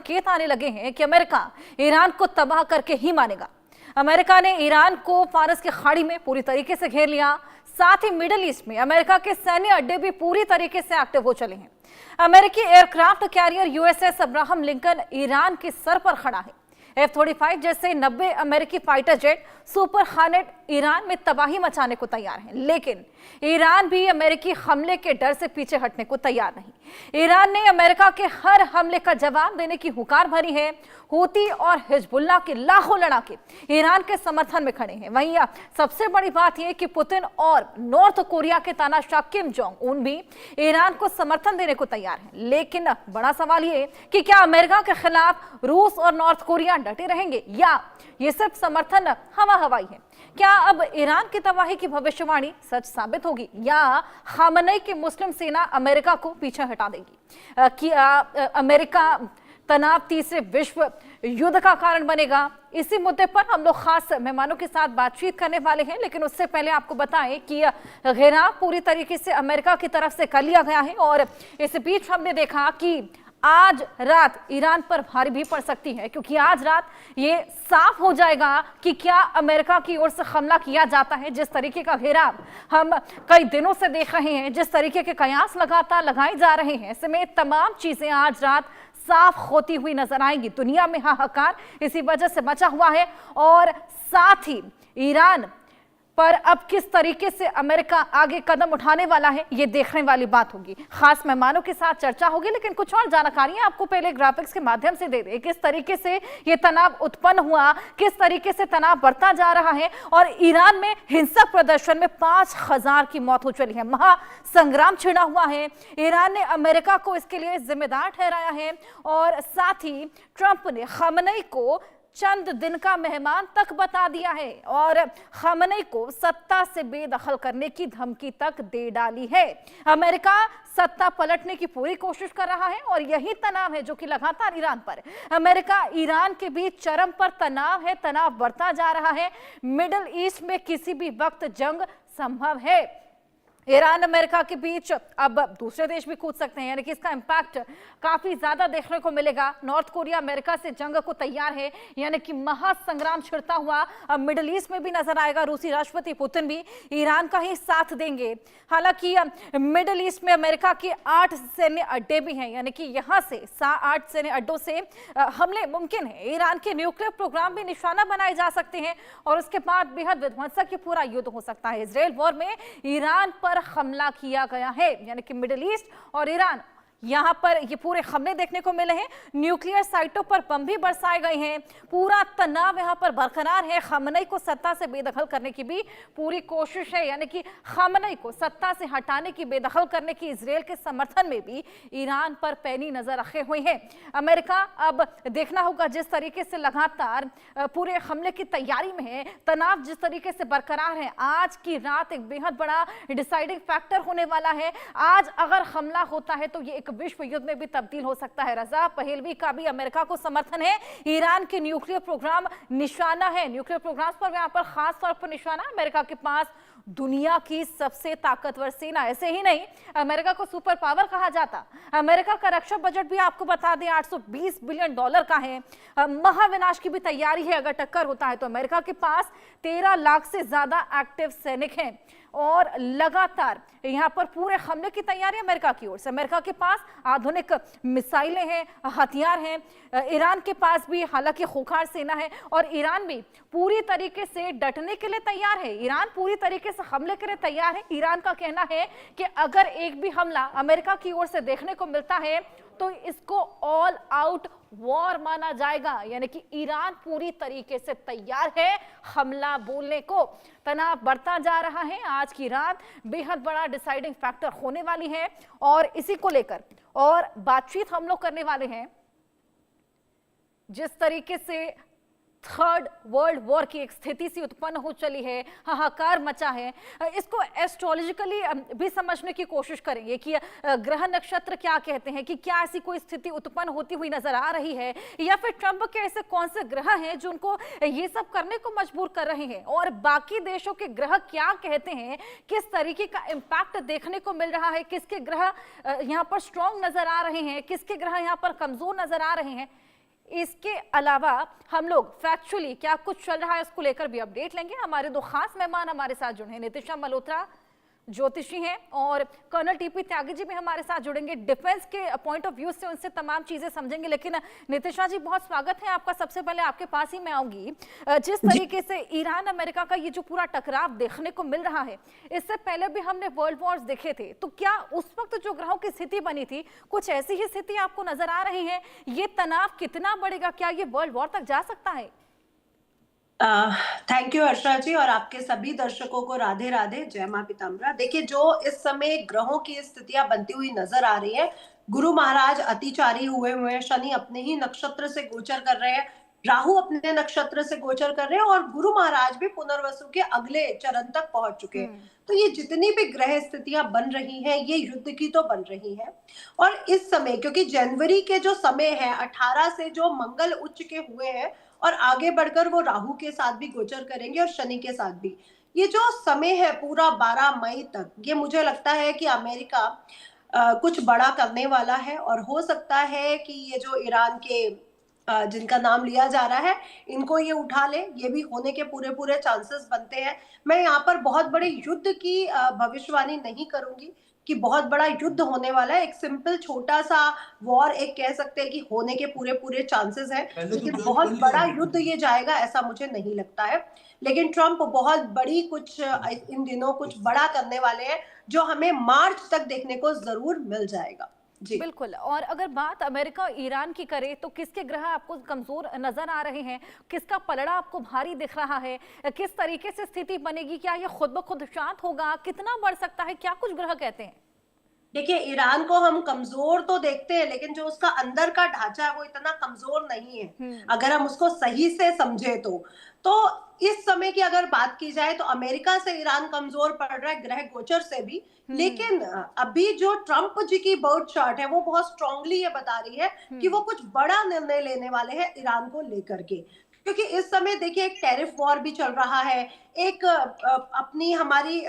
संकेत आने लगे हैं कि अमेरिका ईरान को तबाह करके ही मानेगा। अमेरिका ने ईरान को फारस की खाड़ी में पूरी तरीके से घेर लिया। साथ ही मिडिल ईस्ट में अमेरिका के सैन्य अड्डे भी पूरी तरीके से एक्टिव हो चले हैं। अमेरिकी aircraft carrier USS Abraham Lincoln Iran के सर पर खड़ा है। F-35 जैसे 90 अमेरिकी फाइटर जेट सुपर हार्नेट ईरान में तबाही मचाने को तैयार हैं, लेकिन ईरान भी अमेरिकी हमले के डर से पीछे हटने को तैयार नहीं। ईरान ने अमेरिका के हर हमले का जवाब देने की हुंकार भरी है। हूती और हिजबुल्लाह के लाखों लड़ाके ईरान के समर्थन में खड़े हैं। वहीं सबसे बड़ी बात यह कि पुतिन और नॉर्थ कोरिया के तानाशाह किम जोंग उन भी ईरान को समर्थन देने को तैयार हैं। लेकिन बड़ा सवाल ये कि क्या अमेरिका के खिलाफ रूस और नॉर्थ कोरिया डटे रहेंगे या ये सिर्फ समर्थन हवा हवाई है? क्या अब ईरान की तबाही की भविष्यवाणी सच साबित होगी या खामनेई की मुस्लिम सेना अमेरिका को पीछे हटा देगी? कि अमेरिका तनाव तीसरे विश्व युद्ध का कारण बनेगा? इसी मुद्दे पर हम लोग खास मेहमानों के साथ बातचीत करने वाले हैं, लेकिन उससे पहले आपको बताएं कि घेराव पूरी तरीके से अमेरिका की तरफ से कर लिया गया है और इस बीच हमने देखा कि आज रात ईरान पर भारी भी पड़ सकती है, क्योंकि आज रात ये साफ हो जाएगा कि क्या अमेरिका की ओर से हमला किया जाता है। जिस तरीके का घेराव हम कई दिनों से देख रहे हैं, जिस तरीके के कयास लगातार लगाए जा रहे हैं, इसमें तमाम चीजें आज रात साफ होती हुई नजर आएंगी। दुनिया में हाहाकार इसी वजह से मचा हुआ है और साथ ही ईरान पर अब किस तरीके से अमेरिका आगे कदम उठाने वाला है, ये देखने वाली बात होगी। खास मेहमानों के साथ चर्चा होगी, लेकिन कुछ और जानकारियां आपको पहले ग्राफिक्स के माध्यम से दे दें। किस तरीके से ये तनाव उत्पन्न हुआ, किस तरीके से तनाव बढ़ता जा रहा है और ईरान में हिंसक प्रदर्शन में 5000 की मौत हो चली है। महासंग्राम छिड़ा हुआ है। ईरान ने अमेरिका को इसके लिए जिम्मेदार ठहराया है और साथ ही ट्रंप ने खामनेई को चंद दिन का मेहमान तक बता दिया है और खामनेई को सत्ता से बेदखल करने की धमकी तक दे डाली है। अमेरिका सत्ता पलटने की पूरी कोशिश कर रहा है और यही तनाव है जो कि लगातार ईरान पर, अमेरिका ईरान के बीच चरम पर तनाव है। तनाव बढ़ता जा रहा है। मिडिल ईस्ट में किसी भी वक्त जंग संभव है। ईरान अमेरिका के बीच अब दूसरे देश भी कूद सकते हैं, यानी कि इसका इंपैक्ट काफी ज्यादा देखने को मिलेगा। नॉर्थ कोरिया अमेरिका से जंग को तैयार है, यानी कि महासंग्राम छिड़ता हुआ अब मिडिल ईस्ट में भी नजर आएगा। रूसी राष्ट्रपति पुतिन भी ईरान का ही साथ देंगे। हालांकि मिडिल ईस्ट में अमेरिका के 8 सैन्य अड्डे भी हैं, यानी कि यहां से 8 सैन्य अड्डों से हमले मुमकिन है। ईरान के न्यूक्लियर प्रोग्राम भी निशाना बनाए जा सकते हैं और उसके बाद बेहद विध्वंसक पूरा युद्ध हो सकता है। इजराइल वॉर में ईरान पर हमला किया गया है, यानी कि मिडिल ईस्ट और ईरान, यहां पर ये पूरे हमले देखने को मिले हैं। न्यूक्लियर साइटों पर बम भी बरसाए गए हैं। पूरा तनाव यहां पर बरकरार है। खामनेई को सत्ता से बेदखल करने की भी पूरी कोशिश है, यानी कि खामनेई को सत्ता से हटाने की, बेदखल करने की इजराइल के समर्थन में भी ईरान पर पैनी नजर रखे हुए हैं। अमेरिका अब देखना होगा, जिस तरीके से लगातार पूरे हमले की तैयारी में है, तनाव जिस तरीके से बरकरार है, आज की रात एक बेहद बड़ा डिसाइडिंग फैक्टर होने वाला है। आज अगर हमला होता है तो ये विश्व युद्ध में भी तब्दील हो सकता है। रजा पहलवी का भी अमेरिका को समर्थन है। ईरान के न्यूक्लियर प्रोग्राम निशाना है। न्यूक्लियर प्रोग्राम पर यहां पर खास तौर पर निशाना अमेरिका के पास दुनिया की सबसे ताकतवर सेना। ऐसे ही नहीं, अमेरिका को सुपर पावर कहा जाता। अमेरिका का रक्षा बजट भी आपको बता दें $820 बिलियन का है। महाविनाश की भी तैयारी है। अगर टक्कर होता है तो अमेरिका के पास 13 लाख से ज्यादा एक्टिव सैनिक हैं और लगातार यहां पर पूरे हमले की तैयारी अमेरिका की ओर से। अमेरिका के पास आधुनिक मिसाइलें हैं, हथियार हैं। ईरान के पास भी हालांकि खूंखार सेना है और ईरान भी पूरी तरीके से डटने के लिए तैयार है। ईरान पूरी तरीके से हमले के लिए तैयार है। ईरान का कहना है कि अगर एक भी हमला अमेरिका की ओर से देखने को मिलता है तो इसको ऑल आउट वॉर माना जाएगा, यानी कि ईरान पूरी तरीके से तैयार है हमला बोलने को। तनाव बढ़ता जा रहा है। आज की रात बेहद बड़ा डिसाइडिंग फैक्टर होने वाली है और इसी को लेकर और बातचीत हम लोग करने वाले हैं। जिस तरीके से थर्ड वर्ल्ड वॉर की एक स्थिति सी उत्पन्न हो चली है, हाहाकार मचा है, इसको एस्ट्रोलॉजिकली भी समझने की कोशिश करेंगे कि ग्रह नक्षत्र क्या कहते हैं, कि क्या ऐसी कोई स्थिति उत्पन्न होती हुई नजर आ रही है या फिर ट्रंप के ऐसे कौन से ग्रह हैं जो उनको ये सब करने को मजबूर कर रहे हैं और बाकी देशों के ग्रह क्या कहते हैं, किस तरीके का इम्पैक्ट देखने को मिल रहा है, किसके ग्रह यहाँ पर स्ट्रॉन्ग नजर आ रहे हैं, किसके ग्रह यहाँ पर कमजोर नजर आ रहे हैं। इसके अलावा हम लोग फैक्चुअली क्या कुछ चल रहा है उसको लेकर भी अपडेट लेंगे। हमारे दो खास मेहमान हमारे साथ जुड़े हैं, नितिशा मल्होत्रा ज्योतिषी हैं और कर्नल टीपी त्यागी जी भी हमारे साथ जुड़ेंगे। डिफेंस के पॉइंट ऑफ व्यू से उनसे तमाम चीजें समझेंगे। लेकिन नितिशा जी, बहुत स्वागत है आपका। सबसे पहले आपके पास ही मैं आऊंगी। जिस तरीके से ईरान अमेरिका का ये जो पूरा टकराव देखने को मिल रहा है, इससे पहले भी हमने वर्ल्ड वॉर्स देखे थे, तो क्या उस वक्त जो ग्रहों की स्थिति बनी थी कुछ ऐसी ही स्थिति आपको नजर आ रही है? ये तनाव कितना बढ़ेगा? क्या ये वर्ल्ड वॉर तक जा सकता है? थैंक यू हर्षा जी, और आपके सभी दर्शकों को राधे राधे, जय मां पीताम्बरा। देखिए, जो इस समय ग्रहों की स्थितियां बनती हुई नजर आ रही है, गुरु महाराज अतिचारी हुए हुए हैं, शनि अपने ही नक्षत्र से गोचर कर रहे हैं, राहु अपने नक्षत्र से गोचर कर रहे हैं, और गुरु महाराज भी पुनर्वसु के अगले चरण तक पहुंच चुके हैं। तो ये जितनी भी ग्रह स्थितियां बन रही हैं, ये युद्ध की तो बन रही हैं। और इस समय, क्योंकि जनवरी के जो समय है 18 से जो मंगल उच्च के हुए हैं, और आगे बढ़कर वो राहु के साथ भी गोचर करेंगे और शनि के साथ भी, ये जो समय है पूरा 12 मई तक, ये मुझे लगता है कि अमेरिका कुछ बड़ा करने वाला है। और हो सकता है कि ये जो ईरान के जिनका नाम लिया जा रहा है, इनको ये उठा ले, ये भी होने के पूरे पूरे चांसेस बनते हैं। मैं यहाँ पर बहुत बड़े युद्ध की भविष्यवाणी नहीं करूंगी कि बहुत बड़ा युद्ध होने वाला है। एक सिंपल छोटा सा वॉर एक कह सकते हैं कि होने के पूरे पूरे चांसेस हैं, लेकिन बहुत बड़ा युद्ध ये जाएगा ऐसा मुझे नहीं लगता है। लेकिन ट्रम्प बहुत बड़ी कुछ इन दिनों कुछ बड़ा करने वाले हैं, जो हमें मार्च तक देखने को जरूर मिल जाएगा। जी बिल्कुल। और अगर बात अमेरिका और ईरान की करें तो किसके ग्रह आपको कमजोर नजर आ रहे हैं? किसका पलड़ा आपको भारी दिख रहा है? किस तरीके से स्थिति बनेगी? क्या ये खुद ब खुद शांत होगा? कितना बढ़ सकता है? क्या कुछ ग्रह कहते हैं? देखिए, ईरान को हम कमजोर तो देखते हैं, लेकिन जो उसका अंदर का ढांचा है वो इतना कमजोर नहीं है, अगर हम उसको सही से समझे तो इस समय की अगर बात की जाए तो अमेरिका से ईरान कमजोर पड़ रहा है, ग्रह गोचर से भी। लेकिन अभी जो ट्रम्प जी की बर्थ चार्ट है वो बहुत स्ट्रांगली ये बता रही है कि वो कुछ बड़ा निर्णय लेने वाले हैं ईरान को लेकर के। क्योंकि इस समय देखिए, एक टैरिफ वॉर भी चल रहा है, एक अपनी हमारी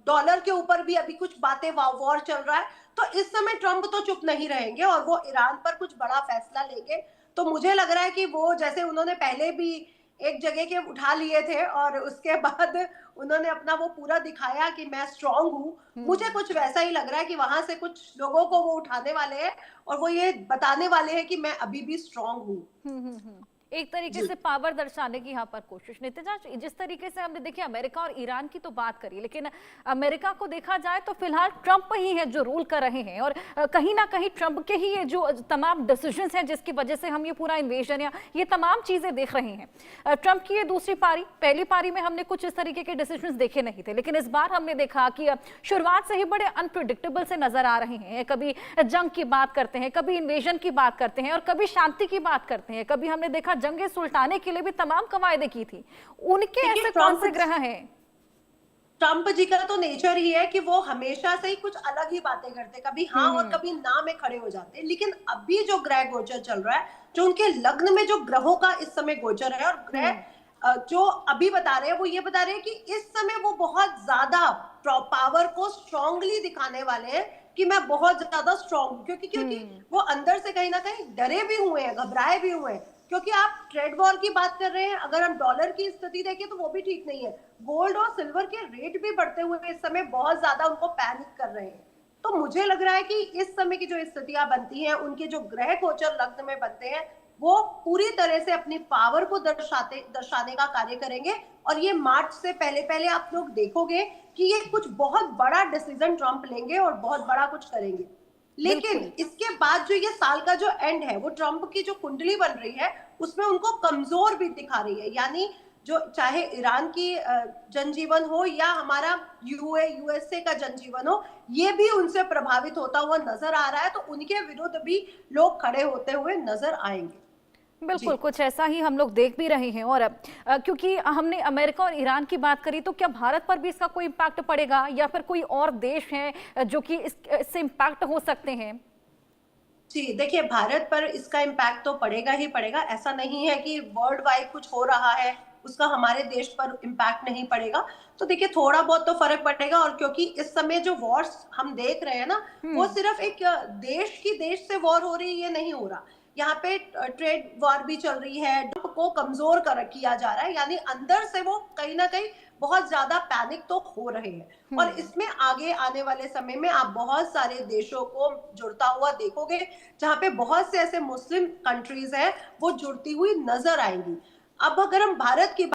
डॉलर के ऊपर भी अभी कुछ बातें वॉर चल रहा है। तो इस समय ट्रम्प तो चुप नहीं रहेंगे और वो ईरान पर कुछ बड़ा फैसला लेंगे। तो मुझे लग रहा है कि वो, जैसे उन्होंने पहले भी एक जगह के उठा लिए थे और उसके बाद उन्होंने अपना वो पूरा दिखाया कि मैं स्ट्रांग हूँ, मुझे कुछ वैसा ही लग रहा है कि वहां से कुछ लोगों को वो उठाने वाले हैं और वो ये बताने वाले हैं कि मैं अभी भी स्ट्रांग हूँ। एक तरीके से पावर दर्शाने की यहाँ पर कोशिश। नितिजा, जिस तरीके से हमने देखिए अमेरिका और ईरान की तो बात करी, लेकिन अमेरिका को देखा जाए तो फिलहाल ट्रंप ही है जो रूल कर रहे हैं और कहीं ना कहीं ट्रंप के ही ये जो तमाम डिसीजंस हैं जिसकी वजह से हम ये पूरा इन्वेजन या ये तमाम चीजें देख रहे हैं। ट्रंप की ये दूसरी पारी, पहली पारी में हमने कुछ इस तरीके के डिसीजंस देखे नहीं थे, लेकिन इस बार हमने देखा कि शुरुआत से ही बड़े अनप्रिडिक्टेबल से नजर आ रहे हैं। कभी जंग की बात करते हैं, कभी इन्वेजन की बात करते हैं और कभी शांति की बात करते हैं। कभी हमने देखा जंगे सुलटाने के लिए भी तमाम कवायदे की थी। उनके ऐसे कौन से ग्रह हैं? ट्रम्प जी का तो नेचर ही है कि वो हमेशा से ही कुछ अलग ही बातें करते, कभी हाँ और कभी ना में खड़े हो जाते। लेकिन अभी जो ग्रह गोचर चल रहा है, जो उनके लग्न में जो ग्रहों का इस समय गोचर है, और ग्रह जो अभी बता रहे हैं वो ये बता रहे हैं कि इस समय वो बहुत ज्यादा पावर को स्ट्रांगली दिखाने वाले हैं कि मैं बहुत ज्यादा स्ट्रांग हूँ। क्योंकि वो अंदर से कहीं ना कहीं डरे भी हुए हैं, घबराए भी हुए हैं। क्योंकि आप ट्रेड वॉर की बात कर रहे हैं, अगर हम डॉलर की स्थिति देखें तो वो भी ठीक नहीं है। गोल्ड और सिल्वर के रेट भी बढ़ते हुए इस समय बहुत ज्यादा उनको पैनिक कर रहे हैं। तो मुझे लग रहा है कि इस समय की जो स्थितियां बनती हैं, उनके जो ग्रह गोचर लग्न में बनते हैं, वो पूरी तरह से अपनी पावर को दर्शाने का कार्य करेंगे। और ये मार्च से पहले पहले आप लोग देखोगे कि ये कुछ बहुत बड़ा डिसीजन ट्रम्प लेंगे और बहुत बड़ा कुछ करेंगे। लेकिन इसके बाद जो ये साल का जो एंड है, वो ट्रम्प की जो कुंडली बन रही है उसमें उनको कमजोर भी दिखा रही है। यानी जो चाहे ईरान की जनजीवन हो या हमारा यूएसए का जनजीवन हो, ये भी उनसे प्रभावित होता हुआ नजर आ रहा है। तो उनके विरुद्ध भी लोग खड़े होते हुए नजर आएंगे। बिल्कुल, कुछ ऐसा ही हम लोग देख भी रहे हैं। और क्योंकि हमने अमेरिका और ईरान की बात करी, तो क्या भारत पर भी इसका कोई इम्पैक्ट पड़ेगा या फिर कोई और देश है जो कि इससे इम्पैक्ट हो सकते हैं? जी देखिए, भारत पर इसका इम्पैक्ट तो पड़ेगा ही पड़ेगा। ऐसा नहीं है कि वर्ल्ड वाइड कुछ हो रहा है उसका हमारे देश पर इम्पैक्ट नहीं पड़ेगा। तो देखिए, थोड़ा बहुत तो फर्क पड़ेगा। और क्योंकि इस समय जो वॉर्स हम देख रहे हैं ना, वो सिर्फ एक देश की देश से वॉर हो रही है, ये नहीं हो रहा। यहाँ पे ट्रेड वॉर भी चल रही है, ट्रंप को कमजोर कर किया जा रहा है, यानी अंदर से वो कहीं ना कहीं बहुत ज्यादा पैनिक तो हो रहे हैं। और इसमें आगे आने वाले समय में आप बहुत सारे देशों को जुड़ता हुआ देखोगे, जहां पे बहुत से ऐसे मुस्लिम कंट्रीज हैं वो जुड़ती हुई नजर आएंगी। अब अगर हम भारत की